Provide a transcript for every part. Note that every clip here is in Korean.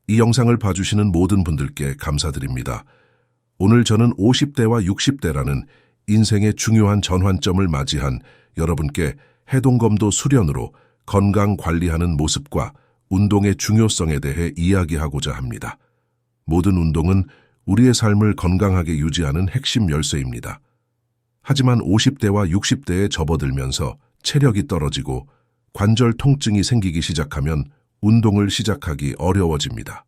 이 영상을 봐주시는 모든 분들께 감사드립니다. 오늘 저는 50대와 60대라는 인생의 중요한 전환점을 맞이한 여러분께 해동검도 수련으로 건강 관리하는 모습과 운동의 중요성에 대해 이야기하고자 합니다. 모든 운동은 우리의 삶을 건강하게 유지하는 핵심 열쇠입니다. 하지만 50대와 60대에 접어들면서 체력이 떨어지고 관절 통증이 생기기 시작하면 운동을 시작하기 어려워집니다.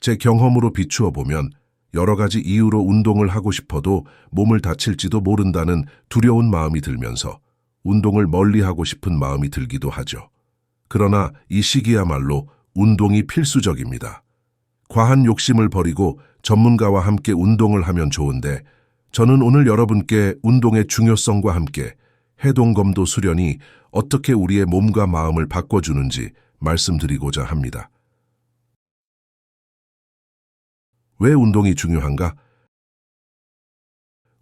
제 경험으로 비추어 보면 여러 가지 이유로 운동을 하고 싶어도 몸을 다칠지도 모른다는 두려운 마음이 들면서 운동을 멀리하고 싶은 마음이 들기도 하죠. 그러나 이 시기야말로 운동이 필수적입니다. 과한 욕심을 버리고 전문가와 함께 운동을 하면 좋은데 저는 오늘 여러분께 운동의 중요성과 함께 해동검도 수련이 어떻게 우리의 몸과 마음을 바꿔주는지 말씀드리고자 합니다. 왜 운동이 중요한가?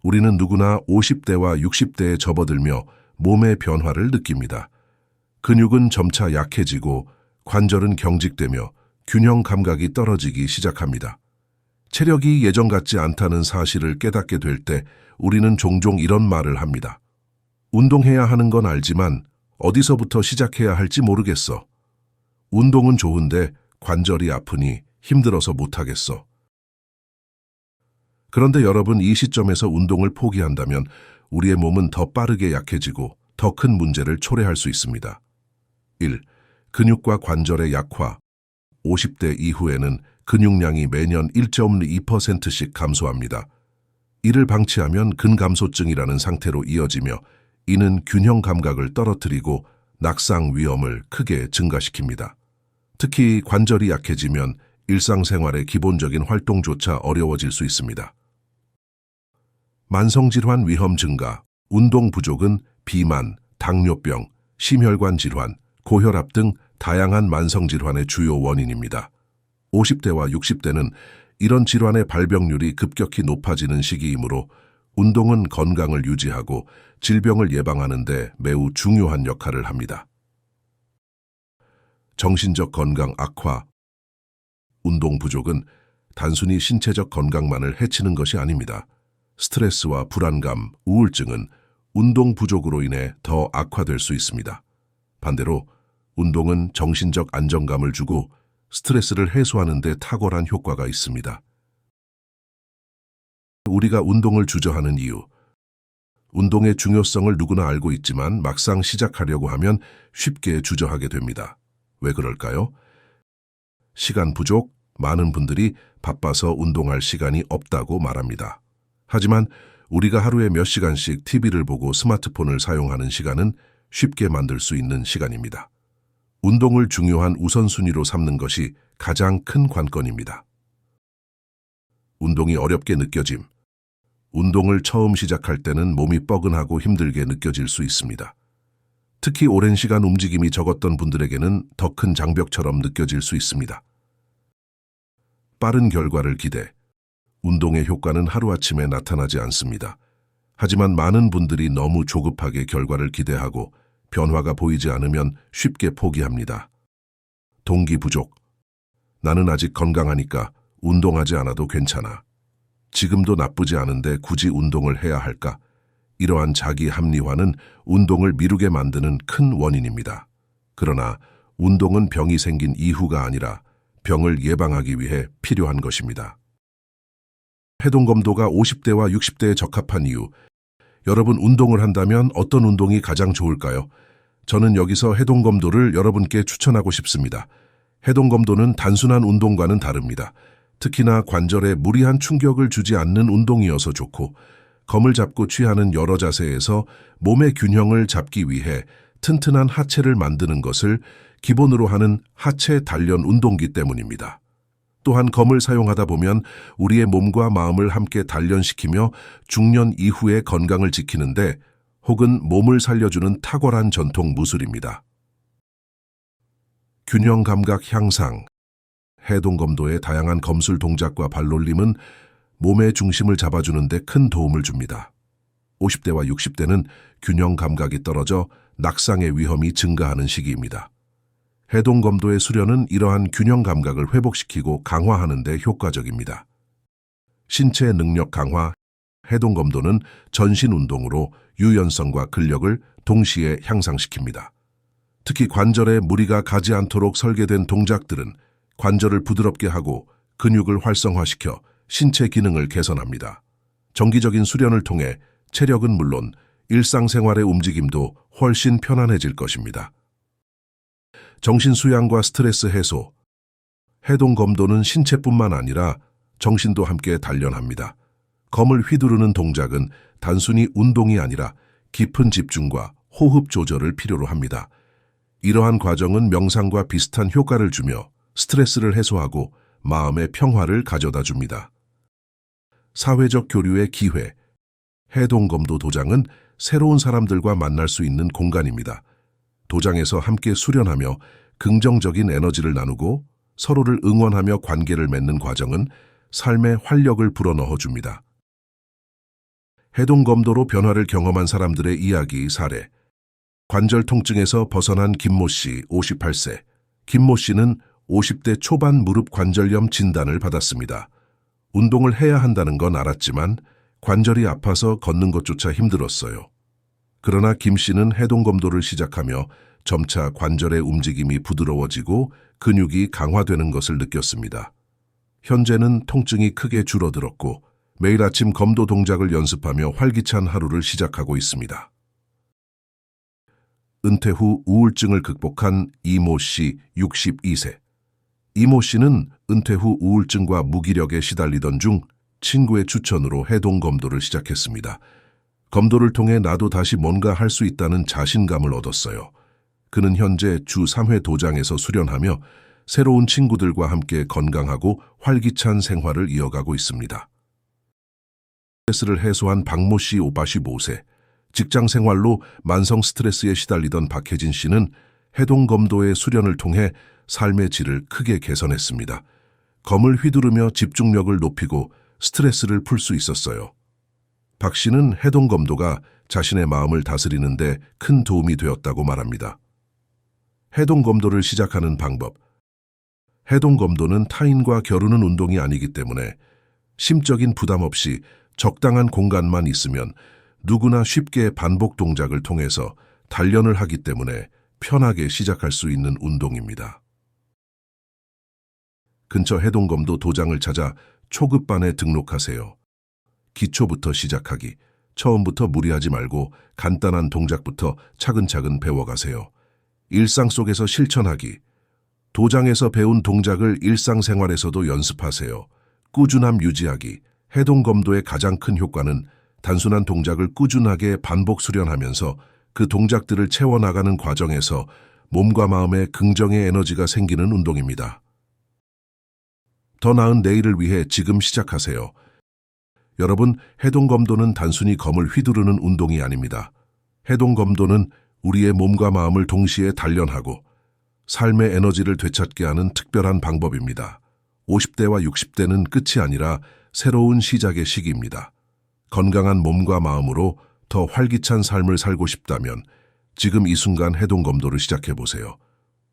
우리는 누구나 50대와 60대에 접어들며 몸의 변화를 느낍니다. 근육은 점차 약해지고 관절은 경직되며 균형 감각이 떨어지기 시작합니다. 체력이 예전 같지 않다는 사실을 깨닫게 될 때 우리는 종종 이런 말을 합니다. 운동해야 하는 건 알지만 어디서부터 시작해야 할지 모르겠어. 운동은 좋은데 관절이 아프니 힘들어서 못하겠어. 그런데 여러분, 이 시점에서 운동을 포기한다면 우리의 몸은 더 빠르게 약해지고 더 큰 문제를 초래할 수 있습니다. 1. 근육과 관절의 약화. 50대 이후에는 근육량이 매년 1.2%씩 감소합니다. 이를 방치하면 근감소증이라는 상태로 이어지며 이는 균형 감각을 떨어뜨리고 낙상 위험을 크게 증가시킵니다. 특히 관절이 약해지면 일상생활의 기본적인 활동조차 어려워질 수 있습니다. 만성질환 위험 증가. 운동 부족은 비만, 당뇨병, 심혈관 질환, 고혈압 등 다양한 만성질환의 주요 원인입니다. 50대와 60대는 이런 질환의 발병률이 급격히 높아지는 시기이므로 운동은 건강을 유지하고 질병을 예방하는 데 매우 중요한 역할을 합니다. 정신적 건강 악화. 운동 부족은 단순히 신체적 건강만을 해치는 것이 아닙니다. 스트레스와 불안감, 우울증은 운동 부족으로 인해 더 악화될 수 있습니다. 반대로 운동은 정신적 안정감을 주고 스트레스를 해소하는 데 탁월한 효과가 있습니다. 우리가 운동을 주저하는 이유. 운동의 중요성을 누구나 알고 있지만 막상 시작하려고 하면 쉽게 주저하게 됩니다. 왜 그럴까요? 시간 부족. 많은 분들이 바빠서 운동할 시간이 없다고 말합니다. 하지만 우리가 하루에 몇 시간씩 TV를 보고 스마트폰을 사용하는 시간은 쉽게 만들 수 있는 시간입니다. 운동을 중요한 우선순위로 삼는 것이 가장 큰 관건입니다. 운동이 어렵게 느껴짐. 운동을 처음 시작할 때는 몸이 뻐근하고 힘들게 느껴질 수 있습니다. 특히 오랜 시간 움직임이 적었던 분들에게는 더 큰 장벽처럼 느껴질 수 있습니다. 빠른 결과를 기대. 운동의 효과는 하루아침에 나타나지 않습니다. 하지만 많은 분들이 너무 조급하게 결과를 기대하고 변화가 보이지 않으면 쉽게 포기합니다. 동기 부족. 나는 아직 건강하니까 운동하지 않아도 괜찮아. 지금도 나쁘지 않은데 굳이 운동을 해야 할까? 이러한 자기 합리화는 운동을 미루게 만드는 큰 원인입니다. 그러나 운동은 병이 생긴 이후가 아니라 병을 예방하기 위해 필요한 것입니다. 해동검도가 50대와 60대에 적합한 이유. 여러분, 운동을 한다면 어떤 운동이 가장 좋을까요? 저는 여기서 해동검도를 여러분께 추천하고 싶습니다. 해동검도는 단순한 운동과는 다릅니다. 특히나 관절에 무리한 충격을 주지 않는 운동이어서 좋고, 검을 잡고 취하는 여러 자세에서 몸의 균형을 잡기 위해 튼튼한 하체를 만드는 것을 기본으로 하는 하체 단련 운동기 때문입니다. 또한 검을 사용하다 보면 우리의 몸과 마음을 함께 단련시키며 중년 이후의 건강을 지키는데 혹은 몸을 살려주는 탁월한 전통 무술입니다. 균형 감각 향상. 해동검도의 다양한 검술 동작과 발놀림은 몸의 중심을 잡아주는 데 큰 도움을 줍니다. 50대와 60대는 균형 감각이 떨어져 낙상의 위험이 증가하는 시기입니다. 해동검도의 수련은 이러한 균형 감각을 회복시키고 강화하는 데 효과적입니다. 신체 능력 강화. 해동검도는 전신 운동으로 유연성과 근력을 동시에 향상시킵니다. 특히 관절에 무리가 가지 않도록 설계된 동작들은 관절을 부드럽게 하고 근육을 활성화시켜 신체 기능을 개선합니다. 정기적인 수련을 통해 체력은 물론 일상생활의 움직임도 훨씬 편안해질 것입니다. 정신 수양과 스트레스 해소. 해동검도는 신체뿐만 아니라 정신도 함께 단련합니다. 검을 휘두르는 동작은 단순히 운동이 아니라 깊은 집중과 호흡 조절을 필요로 합니다. 이러한 과정은 명상과 비슷한 효과를 주며 스트레스를 해소하고 마음의 평화를 가져다 줍니다. 사회적 교류의 기회. 해동검도 도장은 새로운 사람들과 만날 수 있는 공간입니다. 도장에서 함께 수련하며 긍정적인 에너지를 나누고 서로를 응원하며 관계를 맺는 과정은 삶에 활력을 불어넣어 줍니다. 해동검도로 변화를 경험한 사람들의 이야기 사례. 관절 통증에서 벗어난 김모 씨 58세. 김모 씨는 50대 초반 무릎 관절염 진단을 받았습니다. 운동을 해야 한다는 건 알았지만 관절이 아파서 걷는 것조차 힘들었어요. 그러나 김 씨는 해동검도를 시작하며 점차 관절의 움직임이 부드러워지고 근육이 강화되는 것을 느꼈습니다. 현재는 통증이 크게 줄어들었고 매일 아침 검도 동작을 연습하며 활기찬 하루를 시작하고 있습니다. 은퇴 후 우울증을 극복한 이모 씨 62세. 이모 씨는 은퇴 후 우울증과 무기력에 시달리던 중 친구의 추천으로 해동검도를 시작했습니다. 검도를 통해 나도 다시 뭔가 할 수 있다는 자신감을 얻었어요. 그는 현재 주 3회 도장에서 수련하며 새로운 친구들과 함께 건강하고 활기찬 생활을 이어가고 있습니다. 스트레스를 해소한 박모 씨 55세. 직장 생활로 만성 스트레스에 시달리던 박혜진 씨는 해동검도의 수련을 통해 삶의 질을 크게 개선했습니다. 검을 휘두르며 집중력을 높이고 스트레스를 풀 수 있었어요. 박 씨는 해동검도가 자신의 마음을 다스리는 데 큰 도움이 되었다고 말합니다. 해동검도를 시작하는 방법. 해동검도는 타인과 겨루는 운동이 아니기 때문에 심적인 부담 없이 적당한 공간만 있으면 누구나 쉽게 반복 동작을 통해서 단련을 하기 때문에 편하게 시작할 수 있는 운동입니다. 근처 해동검도 도장을 찾아 초급반에 등록하세요. 기초부터 시작하기. 처음부터 무리하지 말고 간단한 동작부터 차근차근 배워가세요. 일상 속에서 실천하기. 도장에서 배운 동작을 일상생활에서도 연습하세요. 꾸준함 유지하기. 해동검도의 가장 큰 효과는 단순한 동작을 꾸준하게 반복 수련하면서 그 동작들을 채워나가는 과정에서 몸과 마음에 긍정의 에너지가 생기는 운동입니다. 더 나은 내일을 위해 지금 시작하세요. 여러분, 해동검도는 단순히 검을 휘두르는 운동이 아닙니다. 해동검도는 우리의 몸과 마음을 동시에 단련하고 삶의 에너지를 되찾게 하는 특별한 방법입니다. 50대와 60대는 끝이 아니라 새로운 시작의 시기입니다. 건강한 몸과 마음으로 더 활기찬 삶을 살고 싶다면 지금 이 순간 해동검도를 시작해보세요.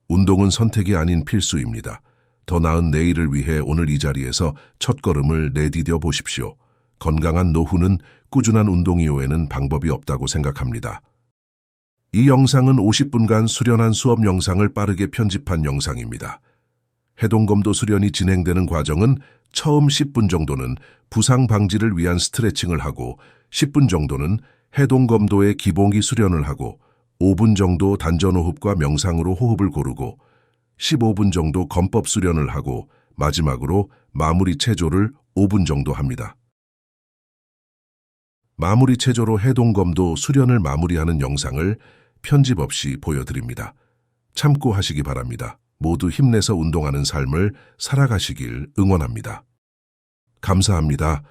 운동은 선택이 아닌 필수입니다. 더 나은 내일을 위해 오늘 이 자리에서 첫걸음을 내디뎌 보십시오. 건강한 노후는 꾸준한 운동 이후에는 방법이 없다고 생각합니다. 이 영상은 50분간 수련한 수업 영상을 빠르게 편집한 영상입니다. 해동검도 수련이 진행되는 과정은 처음 10분 정도는 부상 방지를 위한 스트레칭을 하고 10분 정도는 해동검도의 기본기 수련을 하고 5분 정도 단전호흡과 명상으로 호흡을 고르고 15분 정도 검법 수련을 하고 마지막으로 마무리 체조를 5분 정도 합니다. 마무리 체조로 해동검도 수련을 마무리하는 영상을 편집 없이 보여드립니다. 참고하시기 바랍니다. 모두 힘내서 운동하는 삶을 살아가시길 응원합니다. 감사합니다.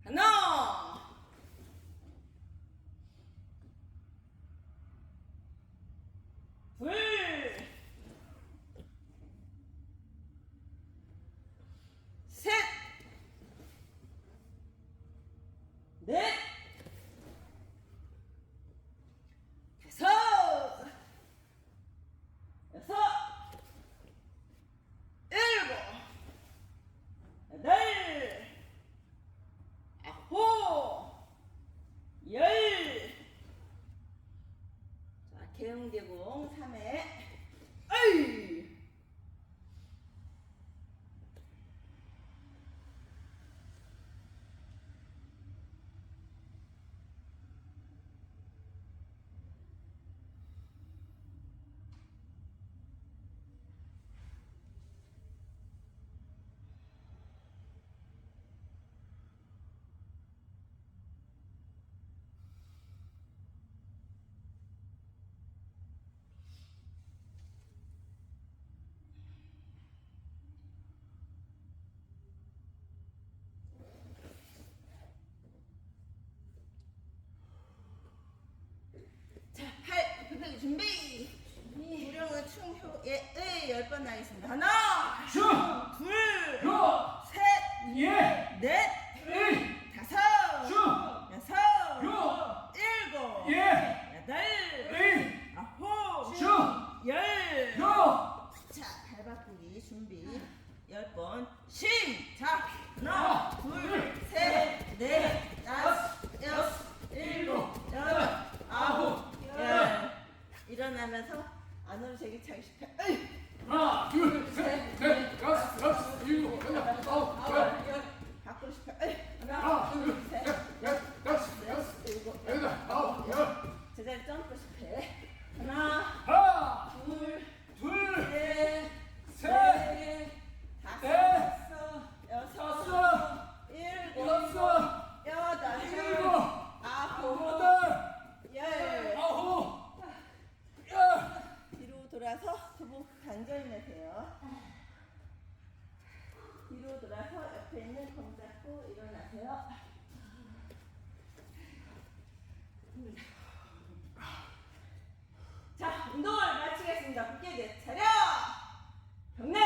하나, 둘, 셋, 개웅개궁 3회. 어이! 자, 팔 굽혀기 준비. 무령의 충효의 10번 하겠습니다. 하나, 둘, 셋, 넷, 다섯, 여섯, 일곱, 여덟, 아홉, 열. 자, 발 바꾸기 준비. 10번 시작. 하나, 둘, 셋, 넷, 다섯, 여섯, 일곱, 여덟, 아홉, 열. 일어나면서 안으로 제기차기 18. 하나, 둘, 셋, 넷, 다섯, 여섯, 일곱, 여덟, 아홉, 열. 밖으로 18. 하나, 둘, 셋, 넷, 다섯, 여섯, 일곱, 여덟, 아홉, 열. 제자리 점프 18. 하나, 하나, 둘, 둘, 셋, 셋, 넷, 다섯, 넷, 여섯, 다섯, 일곱, 여섯, 여덟, 일곱, 아홉, 여덟, 열. 아홉, 열. 뒤로 돌아서 두부 단전히 내세요. 뒤로 돌아서 옆에 있는 공 잡고 일어나세요. 자, 운동을 마치겠습니다. 붙게 차려! 경례!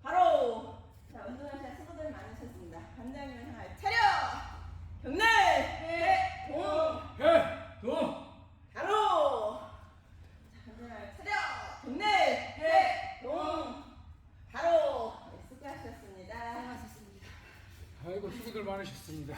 바로! 자, 운동하신 수고들 많으셨습니다. 반장님을 향하여 차려! 경례! 해! 동! 해, 동, 바로! 자, 반장님을 차려! 경례! 해! 동! 바로! 네, 수고하셨습니다. 아이고 수고들 많으셨습니다.